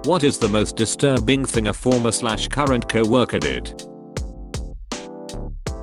What is the most disturbing thing a former/current co-worker did?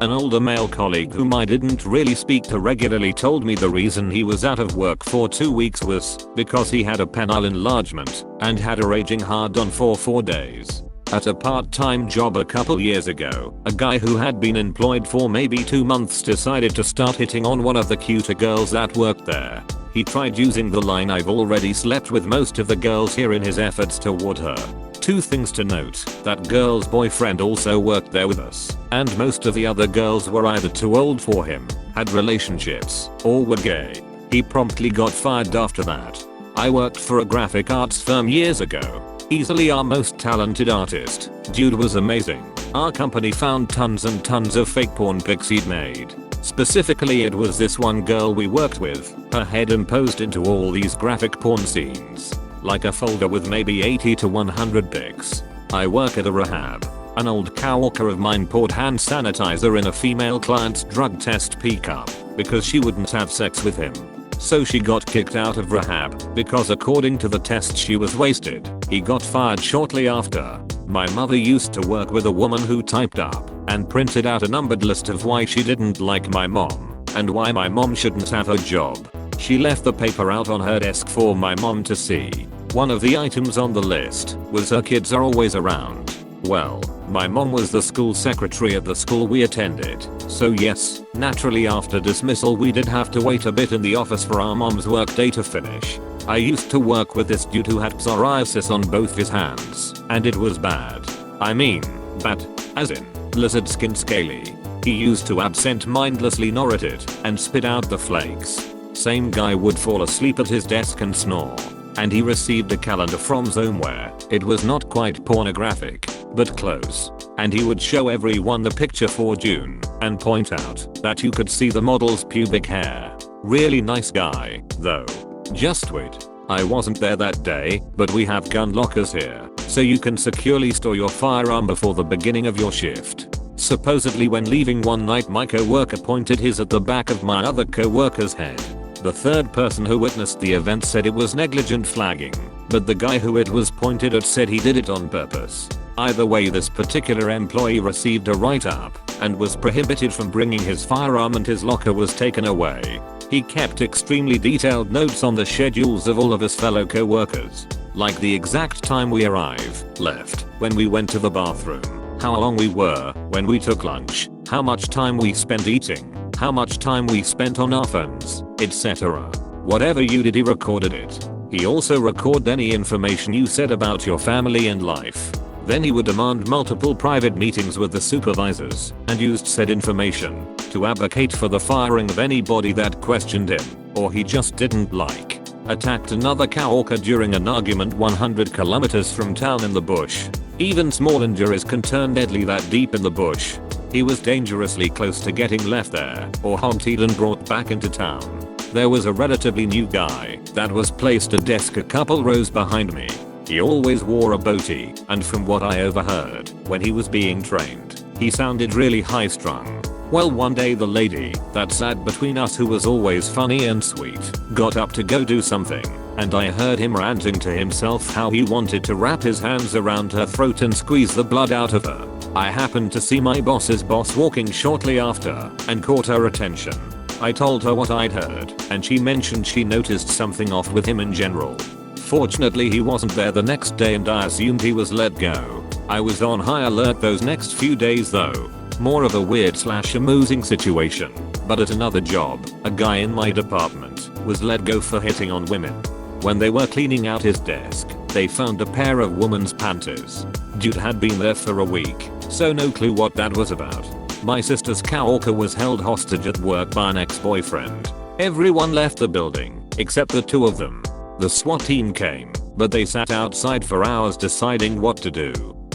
An older male colleague whom I didn't really speak to regularly told me the reason he was out of work for 2 weeks was because he had a penile enlargement and had a raging hard-on for 4 days. At a part-time job a couple years ago, a guy who had been employed for maybe 2 months decided to start hitting on one of the cuter girls that worked there. He tried using the line "I've already slept with most of the girls here" in his efforts toward her. 2 things to note: that girl's boyfriend also worked there with us, and most of the other girls were either too old for him, had relationships, or were gay. He promptly got fired after that. I worked for a graphic arts firm years ago. Easily our most talented artist. Dude was amazing. Our company found tons and tons of fake porn pics he'd made. Specifically, it was this one girl we worked with. Her head imposed into all these graphic porn scenes. Like a folder with maybe 80 to 100 pics. I work at a rehab. An old coworker of mine poured hand sanitizer in a female client's drug test pickup because she wouldn't have sex with him. So she got kicked out of rehab because according to the test she was wasted. He got fired shortly after. My mother used to work with a woman who typed up and printed out a numbered list of why she didn't like my mom and why my mom shouldn't have her job. She left the paper out on her desk for my mom to see. One of the items on the list was her kids are always around. Well, my mom was the school secretary at the school we attended, so yes, naturally after dismissal we did have to wait a bit in the office for our mom's work day to finish. I used to work with this dude who had psoriasis on both his hands, and it was bad. I mean, bad, as in, lizard skin scaly. He used to absent-mindedly gnaw at it and spit out the flakes. Same guy would fall asleep at his desk and snore. And he received a calendar from somewhere. It was not quite pornographic, but close. And he would show everyone the picture for June and point out that you could see the model's pubic hair. Really nice guy, though. Just wait. I wasn't there that day, but we have gun lockers here, so you can securely store your firearm before the beginning of your shift. Supposedly when leaving one night my co-worker pointed his at the back of my other co-worker's head. The third person who witnessed the event said it was negligent flagging, but the guy who it was pointed at said he did it on purpose. Either way, this particular employee received a write-up and was prohibited from bringing his firearm, and his locker was taken away. He kept extremely detailed notes on the schedules of all of his fellow co-workers, like the exact time we arrived, left, when we went to the bathroom, how long we were when we took lunch, how much time we spent eating, how much time we spent on our phones, etc. Whatever you did, he recorded it. He also recorded any information you said about your family and life. Then he would demand multiple private meetings with the supervisors and used said information to advocate for the firing of anybody that questioned him or he just didn't like. Attacked another coworker during an argument 100 kilometers from town in the bush. Even small injuries can turn deadly that deep in the bush. He was dangerously close to getting left there or hogged and brought back into town. There was a relatively new guy that was placed at desk a couple rows behind me. He always wore a boatie, and from what I overheard when he was being trained, he sounded really high-strung. Well, one day the lady that sat between us, who was always funny and sweet, got up to go do something, and I heard him ranting to himself how he wanted to wrap his hands around her throat and squeeze the blood out of her. I happened to see my boss's boss walking shortly after and caught her attention. I told her what I'd heard, and she mentioned she noticed something off with him in general. Fortunately, he wasn't there the next day and I assumed he was let go. I was on high alert those next few days though. More of a weird/amusing situation. But at another job, a guy in my department was let go for hitting on women. When they were cleaning out his desk, they found a pair of woman's panties. Dude had been there for a week, so no clue what that was about. My sister's coworker was held hostage at work by an ex-boyfriend. Everyone left the building, except the 2 of them. The SWAT team came, but they sat outside for hours deciding what to do.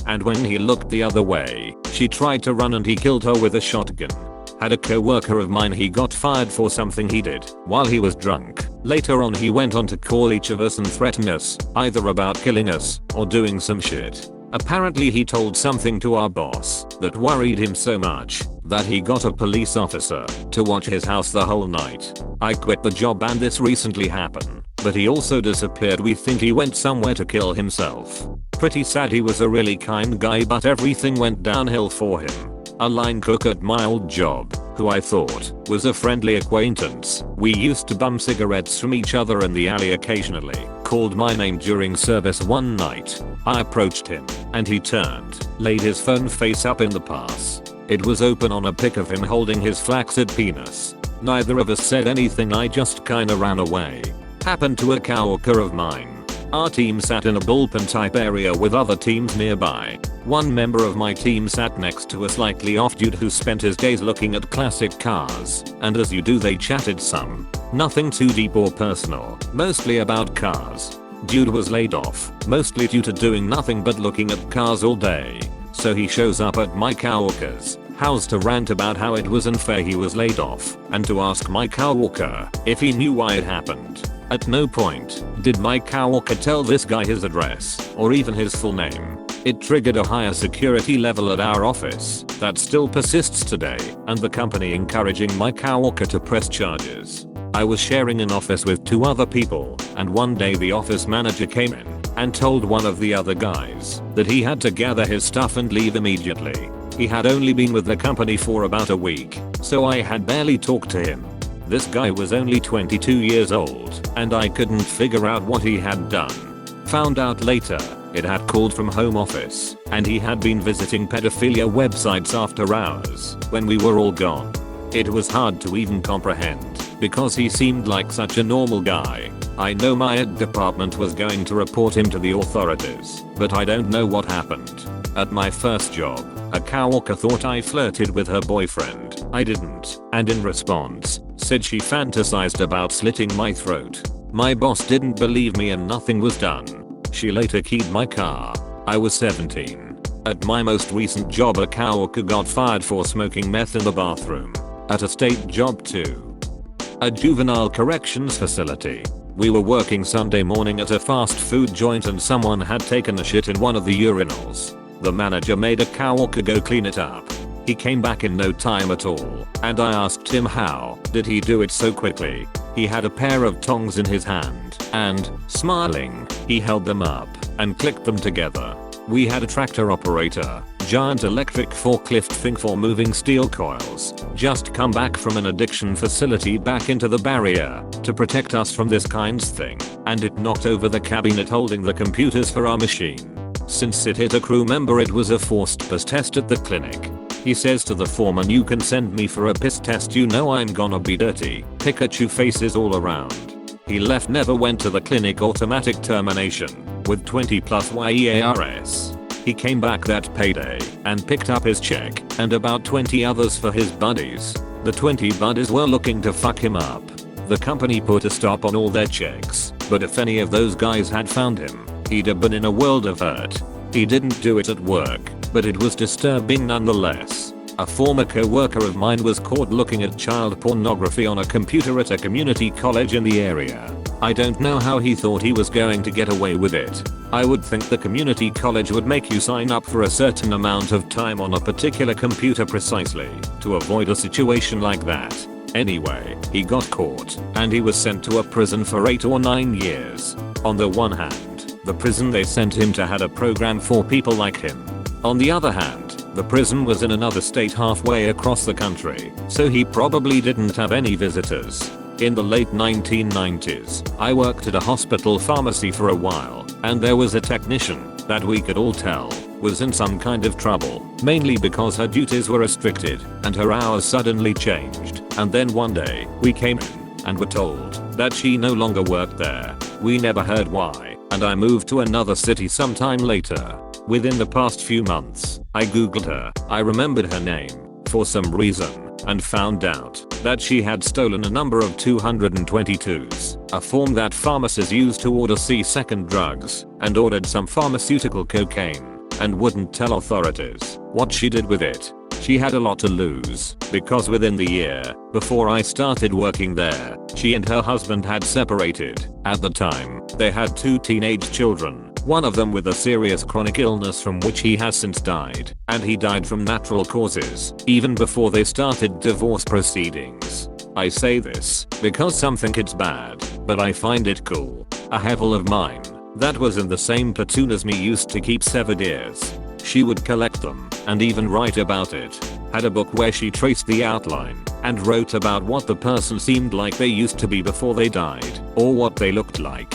And when he looked the other way, she tried to run and he killed her with a shotgun. Had a co-worker of mine, he got fired for something he did while he was drunk. Later on he went on to call each of us and threaten us, either about killing us or doing some shit. Apparently he told something to our boss that worried him so much that he got a police officer to watch his house the whole night. I quit the job and this recently happened. but he also disappeared. We think he went somewhere to kill himself. Pretty sad. He was a really kind guy, but everything went downhill for him. A line cook at my old job, who I thought was a friendly acquaintance. We used to bum cigarettes from each other in the alley occasionally, called my name during service one night. I approached him, and he turned, laid his phone face up in the pass. It was open on a pic of him holding his flaccid penis. Neither of us said anything. I just kinda ran away. Happened to a coworker of mine. Our team sat in a bullpen type area with other teams nearby. One member of my team sat next to a slightly off dude who spent his days looking at classic cars, and as you do they chatted some. Nothing too deep or personal, mostly about cars. Dude was laid off, mostly due to doing nothing but looking at cars all day. So he shows up at my coworker's house to rant about how it was unfair he was laid off, and to ask my coworker if he knew why it happened. At no point did my coworker tell this guy his address or even his full name. It triggered a higher security level at our office that still persists today, and the company encouraging my coworker to press charges. I was sharing an office with 2 other people, and one day the office manager came in and told one of the other guys that he had to gather his stuff and leave immediately. He had only been with the company for about a week, so I had barely talked to him. This guy was only 22 years old, and I couldn't figure out what he had done. Found out later, it had called from home office, and he had been visiting pedophilia websites after hours when we were all gone. It was hard to even comprehend, because he seemed like such a normal guy. I know my ed department was going to report him to the authorities, but I don't know what happened. At my first job, a coworker thought I flirted with her boyfriend. I didn't, and in response, said she fantasized about slitting my throat. My boss didn't believe me and nothing was done. She later keyed my car. I was 17. At my most recent job, a coworker got fired for smoking meth in the bathroom. At a state job too. A juvenile corrections facility. We were working Sunday morning at a fast food joint and someone had taken a shit in one of the urinals. The manager made a coworker go clean it up. He came back in no time at all, and I asked him how did he do it so quickly. He had a pair of tongs in his hand, and, smiling, he held them up and clicked them together. We had a tractor operator, giant electric forklift thing for moving steel coils, just come back from an addiction facility back into the barrier to protect us from this kind's thing, and it knocked over the cabinet holding the computers for our machine. Since it hit a crew member, it was a forced piss test at the clinic. He says to the foreman, "You can send me for a piss test, you know I'm gonna be dirty." Pikachu faces all around. He left, never went to the clinic. Automatic termination with 20 plus YEARS. He came back that payday and picked up his check and about 20 others for his buddies. The 20 buddies were looking to fuck him up. The company put a stop on all their checks, but if any of those guys had found him, he'd have been in a world of hurt. He didn't do it at work, but it was disturbing nonetheless. A former co-worker of mine was caught looking at child pornography on a computer at a community college in the area. I don't know how he thought he was going to get away with it. I would think the community college would make you sign up for a certain amount of time on a particular computer precisely to avoid a situation like that. Anyway, he got caught, and he was sent to a prison for 8 or 9 years. On the one hand, the prison they sent him to had a program for people like him. On the other hand, the prison was in another state halfway across the country, so he probably didn't have any visitors. In the late 1990s, I worked at a hospital pharmacy for a while, and there was a technician that we could all tell was in some kind of trouble, mainly because her duties were restricted and her hours suddenly changed. And then one day, we came in and were told that she no longer worked there. We never heard why, and I moved to another city sometime later. Within the past few months, I googled her. I remembered her name for some reason and found out that she had stolen a number of 222s, a form that pharmacists use to order C-second drugs, and ordered some pharmaceutical cocaine and wouldn't tell authorities what she did with it. She had a lot to lose, because within the year before I started working there, she and her husband had separated. At the time, they had 2 teenage children, one of them with a serious chronic illness from which he has since died, and he died from natural causes, even before they started divorce proceedings. I say this because some think it's bad but I find it cool. A hevel of mine that was in the same platoon as me used to keep severed ears. She would collect them and even write about it. Had a book where she traced the outline and wrote about what the person seemed like they used to be before they died, or what they looked like.